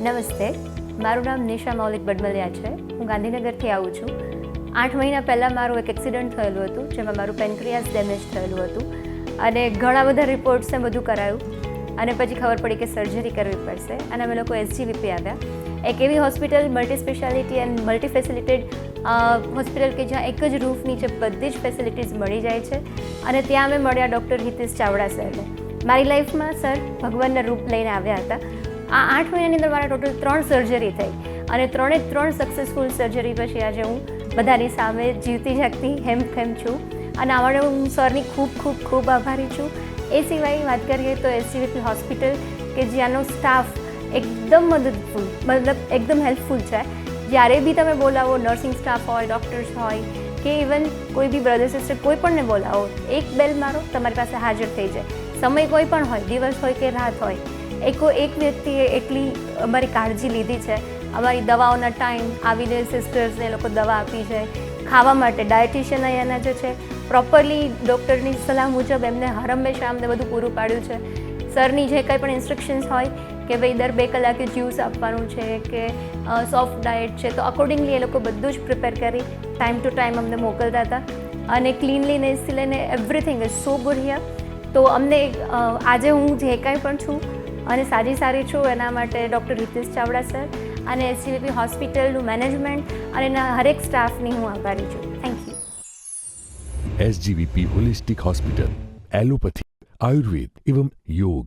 નમસ્તે, મારું નામ નિશા મૌલિક બડમલિયા છે. હું ગાંધીનગરથી આવું છું. 8 મહિના પહેલાં મારું એક એક્સિડન્ટ થયેલું હતું, જેમાં મારું પેન્ક્રિયાસ ડેમેજ થયેલું હતું અને ઘણા બધા રિપોર્ટ્સે બધું કરાયું અને પછી ખબર પડી કે સર્જરી કરવી પડશે અને અમે લોકો SGVP આવ્યા. એક એવી hospital multi speciality and multi facilitated hospital કે જ્યાં એક જ રૂફ નીચે બધી જ ફેસિલિટીઝ મળી જાય છે અને ત્યાં અમે મળ્યા ડૉક્ટર હિતેશ ચાવડા સરને. મારી લાઈફમાં સર ભગવાનના રૂપ લઈને આવ્યા હતા. આ 8 મહિનાની અંદર મારા ટોટલ 3 સર્જરી થઈ અને 3 સક્સેસફુલ સર્જરી પછી આજે હું બધાની સામે જીવતી જાગતી હેમ છું અને આ માટે હું સરની ખૂબ આભારી છું. એ સિવાય વાત કરીએ તો SGVP હોસ્પિટલ કે જ્યાંનો સ્ટાફ એકદમ મદદફૂલ, મતલબ એકદમ હેલ્પફુલ છે. જ્યારે બી તમે બોલાવો, નર્સિંગ સ્ટાફ હોય, ડૉક્ટર્સ હોય કે ઇવન કોઈ બી બ્રધર સિસ્ટર કોઈ પણને બોલાવો, એક બેલ મારો તમારી પાસે હાજર થઈ જાય. સમય કોઈ પણ હોય, દિવસ હોય કે રાત હોય, એક વ્યક્તિએ એટલી અમારી કાળજી લીધી છે. અમારી દવાઓના ટાઈમ આવીને સિસ્ટર્સને લોકો દવા આપી છે. ખાવા માટે ડાયટિશિયન અહીંયાના જે છે પ્રોપરલી ડૉક્ટરની સલાહ મુજબ એમને હંમેશા અમને બધું પૂરું પાડ્યું છે. સરની જે કંઈ પણ ઇન્સ્ટ્રક્શન્સ હોય કે ભાઈ દર 2 કલાકે જ્યુસ આપવાનું છે કે સોફ્ટ ડાયટ છે, તો અકોર્ડિંગલી એ લોકો બધું જ પ્રિપેર કરી ટાઈમ ટુ ટાઈમ અમને મોકલતા હતા અને ક્લીનલીનેસથી લઈને everything is so good here. તો અમને આજે હું જે કાંઈ પણ છું અને સારી છું એના માટે ડૉક્ટર હિતેશ ચાવડા સર અને SGVP હોસ્પિટલનું મેનેજમેન્ટ અને એના હરેક સ્ટાફની હું આભારી છું. Thank you. SGVP holistic hospital, allopathy, Ayurveda एवं योग.